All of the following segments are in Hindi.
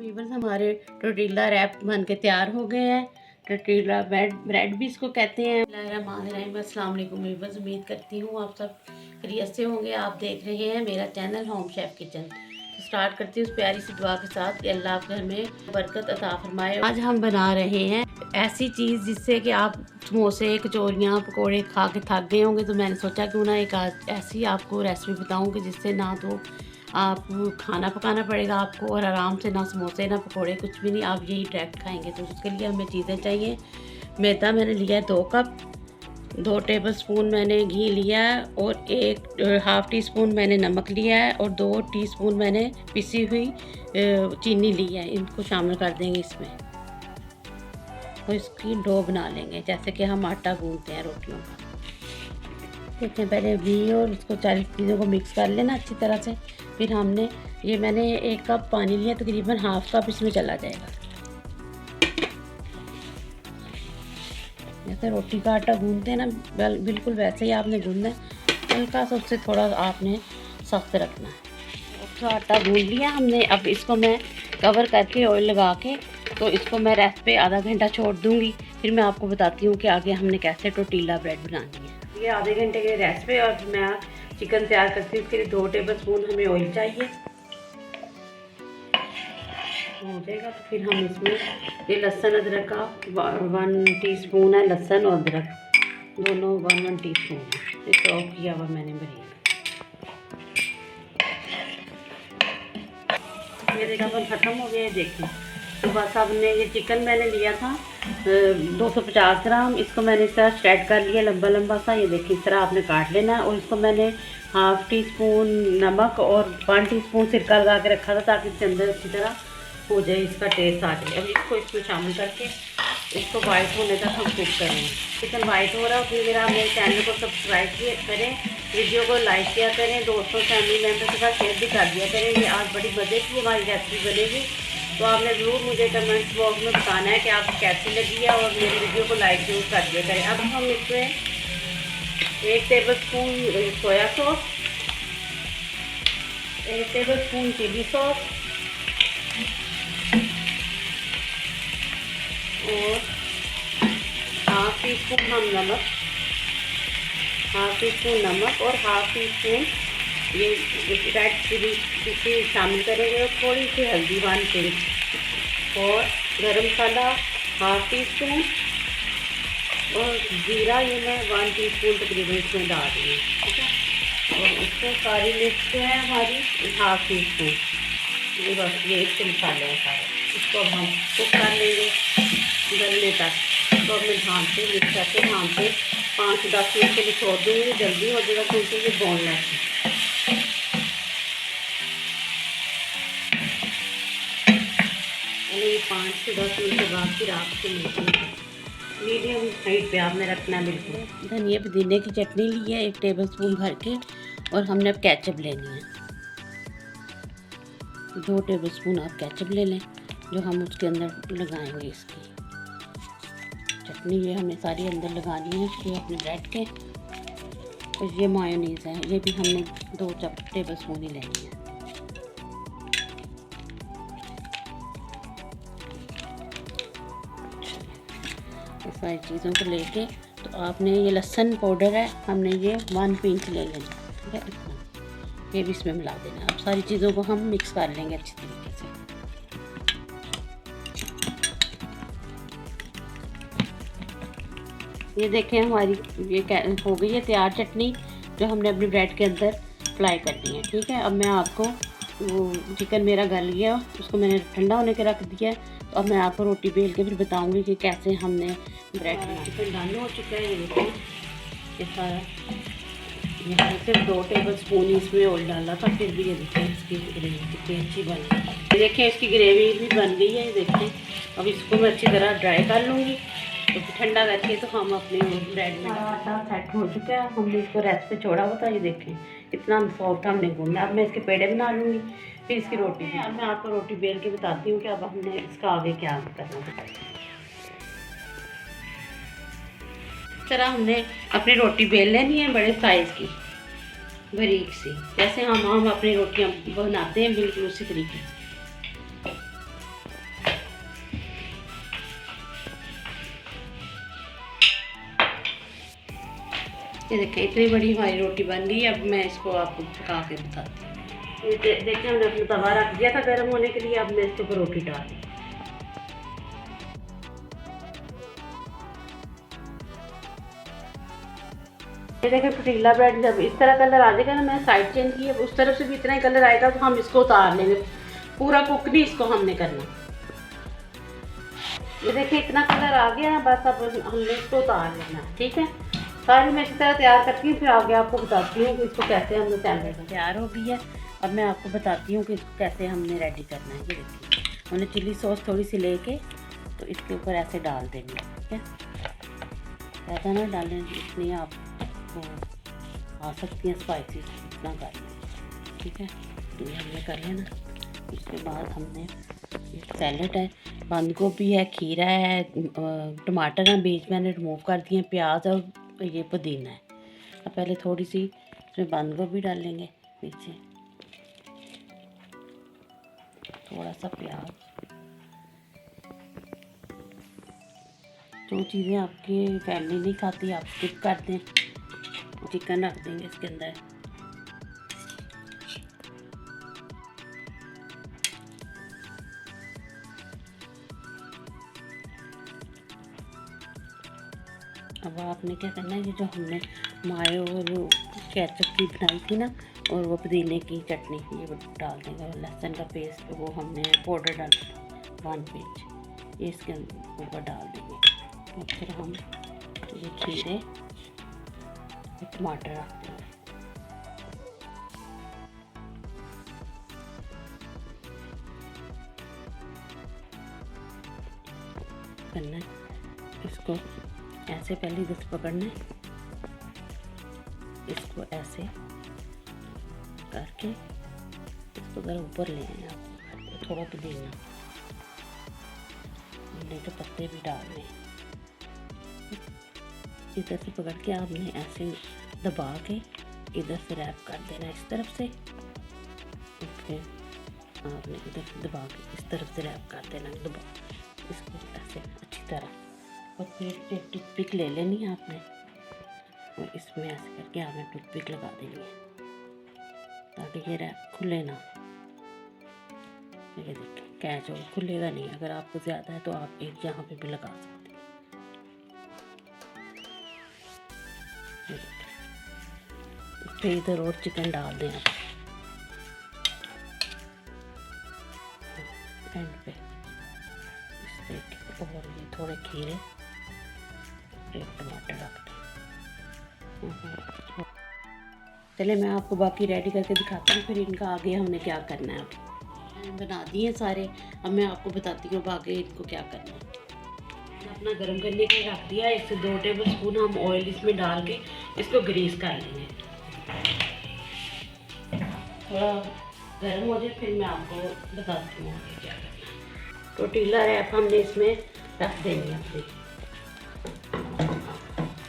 वीवर्स हमारे टोटीला रैप बन के तैयार हो गए हैं। टोटीला ब्रेड भी इसको कहते हैं। अस्सलाम वालेकुम वीवर्स, उम्मीद करती हूँ आप सब खैरियत से होंगे। आप देख रहे हैं मेरा चैनल होम शेफ किचन। तो स्टार्ट करती हूँ उस प्यारी सी दुआ के साथ कि अल्लाह आपके घर में बरकत अता फरमाए। आज हम बना रहे हैं ऐसी चीज़ जिससे कि आप समोसे, कचौरियाँ, पकौड़े खा के थक गए होंगे। तो मैंने सोचा क्यों ना एक ऐसी आपको रेसिपी बताऊँ कि जिससे ना तो आप खाना पकाना पड़ेगा आपको और आराम से, ना समोसे ना पकोड़े, कुछ भी नहीं, आप यही डायरेक्ट खाएंगे। तो उसके लिए हमें चीज़ें चाहिए। मैदा मैंने लिया है 2 कप, 2 टेबलस्पून मैंने घी लिया है और 1/2 टीस्पून मैंने नमक लिया है और 2 टीस्पून मैंने पिसी हुई चीनी ली है। इनको शामिल कर देंगे इसमें और इसकी डो बना लेंगे जैसे कि हम आटा गूंथते हैं रोटियों का। देखते हैं पहले घी और इसको 40 चीज़ों को मिक्स कर लेना अच्छी तरह से। फिर हमने मैंने 1 कप पानी लिया, तकरीबन 1/2 कप इसमें चला जाएगा। जैसे रोटी का आटा गूंथते हैं ना, बिल्कुल वैसे ही आपने गूंथना है। हल्का सा उससे थोड़ा आपने सख्त रखना है। तो आटा गूंथ लिया हमने। अब इसको मैं कवर करके ऑयल लगा के तो इसको मैं रेस्ट पे आधा घंटा छोड़ दूँगी। फिर मैं आपको बताती हूँ कि आगे हमने कैसे टोटीला ब्रेड बनानी है। ये आधे घंटे के रेस्ट पे और मैं चिकन तैयार करती हूँ। इसके लिए 2 टेबलस्पून हमें ऑयल चाहिए। हो जाएगा तो फिर हम इसमें ये लहसुन अदरक का 1 टीस्पून है। लहसुन और अदरक दोनों 1 टीस्पून है। ये चॉप किया हुआ मैंने बारीक। ये देखा ख़त्म हो गया। देखिए तो बस हमने ये चिकन मैंने लिया था 250 ग्राम। इसको मैंने इस तरह श्रेड कर लिया लंबा लंबा सा। ये देखिए इस तरह आपने काट लेना है। और इसको मैंने 1/2 टीस्पून नमक और 1 टीस्पून सिरका लगा के रखा था ताकि इसके अंदर अच्छी तरह हो जाए, इसका टेस्ट आ जाए। अब इसको इसमें शामिल करके इसको वाइट होने तक हम कुक करेंगे। चिकन वाइट हो रहा है फिर आप मेरे चैनल को सब्सक्राइब करें, वीडियो को लाइक किया करें, दोस्तों फैमिली मेम्बर के साथ शेयर भी कर दिया करें। ये आज बड़ी मज़े की हमारी रेसिपी बनेगी। तो आपने ज़रूर मुझे कमेंट बॉक्स में बताना है कि आपको कैसी लगी है और मेरी वीडियो को लाइक जरूर कर दिया करें। अब हम इसमें 1 tablespoon soya sauce, 1 tablespoon chilli sauce और 1/2 टीस्पून हम नमक, 1/2 टीस्पून नमक और 1/2 टीस्पून ये रेड चिली शामिल करेंगे और थोड़ी सी हल्दी 1 पिंच और गरम मसाला 1/2 टीस्पून और जीरा ये मैं 1 टीस्पून तकरीबन इसमें डाल रही हूँ। ठीक है। और इसको सारी मिर्च जो है हमारी 1/2 टीस्पून, ये बस ये इसके मसाले हैं सारे। इसको अब हम कुक कर लेंगे गलने तक। तो अब मैं ढाँप से मिक्स करके ढाँप से 5-10 मिनट के लिए छोड़ दूँगी। जल्दी हो जाएगा क्योंकि ये बोनलेस है। ये 5 से 10 मिनट के बाद फिर आपको मीडियम हाइट पे आपने रखना बिल्कुल। धनिया पुदीने की चटनी ली है 1 टेबलस्पून भर के और हमने अब केचप लेनी है। 2 टेबलस्पून आप केचप ले लें जो हम उसके अंदर लगाएंगे। इसकी चटनी ये हमें सारी अंदर लगानी है इसके अपने ब्रेड के। और ये मायोनीज़ है, ये भी हमने 2 टेबलस्पून ही लेनी है। सारी चीज़ों को लेके तो आपने ये लहसुन पाउडर है, हमने ये 1 पिंच ले लेना। ठीक है, इतना ये भी इसमें मिला देना। अब सारी चीज़ों को हम मिक्स कर लेंगे अच्छी तरीके से। ये देखें हमारी ये हो गई है तैयार चटनी जो हमने अपनी ब्रेड के अंदर अप्लाई करनी है। ठीक है। अब मैं आपको वो चिकन मेरा गल गया, उसको मैंने ठंडा होने के रख दिया है। तो अब मैं आपको रोटी बेल के फिर बताऊंगी कि कैसे हमने ब्रेड बनाना। चिकन डन हो चुका है। ये देखिए ये सारा, यहाँ सिर्फ 2 टेबलस्पून इसमें ऑयल डाला था, फिर भी ये देखिए इसकी ग्रेवी कितनी अच्छी बनी। देखिए इसकी ग्रेवी भी बन गई है। ये देखिए अब इसको मैं अच्छी तरह ड्राई कर लूँगी। तो ठंडा करके तो हम अपने ब्रेड में आटा सेट हो चुका है। हमने इसको रेस्ट पे छोड़ा हुआ था। ये देखें इतना सॉफ्ट हमने गूंदा। अब मैं इसके पेड़े बना लूँगी, फिर इसकी रोटी है। अब मैं आपको रोटी बेल के बताती हूँ कि अब हमने इसका आगे क्या करना है। इस तरह हमने अपनी रोटी बेल लेनी है बड़े साइज़ की, बारीक सी, जैसे हम अपनी रोटियाँ बनाते हैं बिल्कुल उसी तरीके से। ये देखें इतनी बड़ी हमारी रोटी बन गई। अब मैं इसको आपको पका के बताती हूँ। ये देखें हमने अपना तवा रख दिया था गर्म होने के लिए। अब मैं इसके ऊपर रोटी डाल दी। ये देखें पतीला ब्रेड जब इस तरह कलर आ जाएगा ना, मैंने साइड चेंज की है, उस तरफ से भी इतना ही कलर आएगा तो हम इसको उतार लेंगे। पूरा कुक नहीं इसको हमने करना। ये देखिए इतना कलर आ गया ना, बस अब हमने इसको उतार लेना है। ठीक है, सारी मैं इसी तरह तैयार करती हूँ, फिर आगे आपको बताती हूँ कि इसको कैसे हमने सैंडविच तैयार हो गई है। अब मैं आपको बताती हूँ कि इसको कैसे हमने रेडी करना है। ये देखिए हमने चिली सॉस थोड़ी सी लेके तो इसके ऊपर ऐसे डाल देंगे। ठीक है, ज़्यादा ना डालें, इतनी आपको आ सकती हैं स्पाइसी, इतना कर लें। ठीक है, ये हमने कर लेना। उसके बाद हमने सैलेड है, बंद गोभी है, खीरा है, टमाटर है, बीज मैंने रिमूव कर दिए, प्याज और ये पुदीना है। अब पहले थोड़ी सी इसमें बंद गोभी डालेंगे, नीचे थोड़ा सा प्याज। जो चीज़ें आपकी फैमिली नहीं खाती आप स्किप कर दें। चिकन रख देंगे इसके अंदर। अब आपने क्या करना है, ये जो हमने मायो और केचप की बनाई थी ना, और वो पुदीने की चटनी, ये डाल देंगे। और लहसुन का पेस्ट वो हमने पाउडर डाला था 1 पिंच, ये इसके ऊपर डाल देंगे। और फिर हम ये खीरे टमाटर रख देंगे। करना इसको ऐसे, पहले इधर से पकड़ना है, इसको ऐसे करके इसको ज़रा ऊपर ले आए आप। थोड़ा पुदीना के पत्ते भी डालने, इधर से पकड़ के आपने ऐसे दबा के इधर से रैप कर देना इस तरफ से। फिर आपने इधर से दबा के इस तरफ से रैप कर देना, दबा इसको ऐसे अच्छी तरह। और फिर एक टूथपिक ले लेनी है आपने, और इसमें ऐसे करके आपने टूथपिक लगा देनी है ताकि ये रैप खुले ना। ये देखिए कैच हो, खुलेगा नहीं। अगर आपको ज़्यादा है तो आप एक यहाँ पे भी लगा सकते हैं। फिर इधर और चिकन डाल दें आप एंड पे इस तरीके। और ये थोड़े खीरे, एक टमाटर रख दें। चले मैं आपको बाकी रेडी करके दिखाती हूँ, फिर इनका आगे हमने क्या करना है। बना दिए सारे, अब मैं आपको बताती हूँ अब आगे इनको क्या करना है। अपना गर्म करने के लिए रख दिया। 1 से 2 टेबल स्पून हम ऑयल इसमें डाल के इसको ग्रीस कर लेंगे। थोड़ा गर्म हो जाए फिर मैं आपको बताती हूँ क्या करना है। टोर्टिला रैप हमने इसमें रख देंगे अपनी।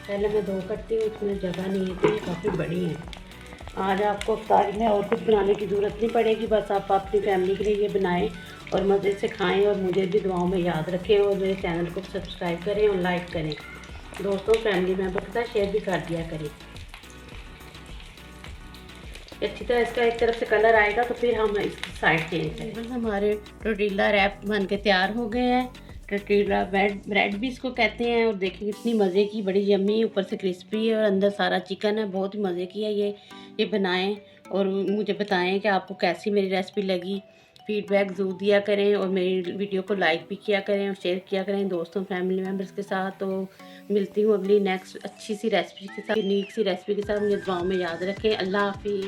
पहले मैं 2 करती हूँ, इसमें जगह नहीं है तो ये काफ़ी बड़ी है। आज आपको इफ्तारी में और कुछ बनाने की ज़रूरत नहीं पड़ेगी, बस आप अपनी फैमिली के लिए ये बनाएं और मज़े से खाएं, और मुझे भी दुआओं में याद रखें, और मेरे चैनल को सब्सक्राइब करें और लाइक करें। दोस्तों फैमिली मेम्बर के साथ शेयर भी कर दिया करें। अच्छी तरह इसका एक तरफ से कलर आएगा तो फिर हम इसकी साइड चेंज करेंगे। हमारे टोर्टिला रैप बन के तैयार हो गए हैं। टोर्टिला ब्रेड भी इसको कहते हैं। और देखिए कितनी मज़े की, बड़ी यम्मी, ऊपर से क्रिस्पी है और अंदर सारा चिकन है। बहुत ही मज़े की है ये बनाएं और मुझे बताएं कि आपको कैसी मेरी रेसिपी लगी। फीडबैक ज़रूर दिया करें और मेरी वीडियो को लाइक भी किया करें और शेयर किया करें दोस्तों फैमिली मेम्बर्स के साथ। तो मिलती हूँ अगली नेक्स्ट अच्छी सी रेसिपी के साथ, यूनिक सी रेसिपी के साथ। मुझे दुआओं में याद रखें। अल्लाह हाफिज़।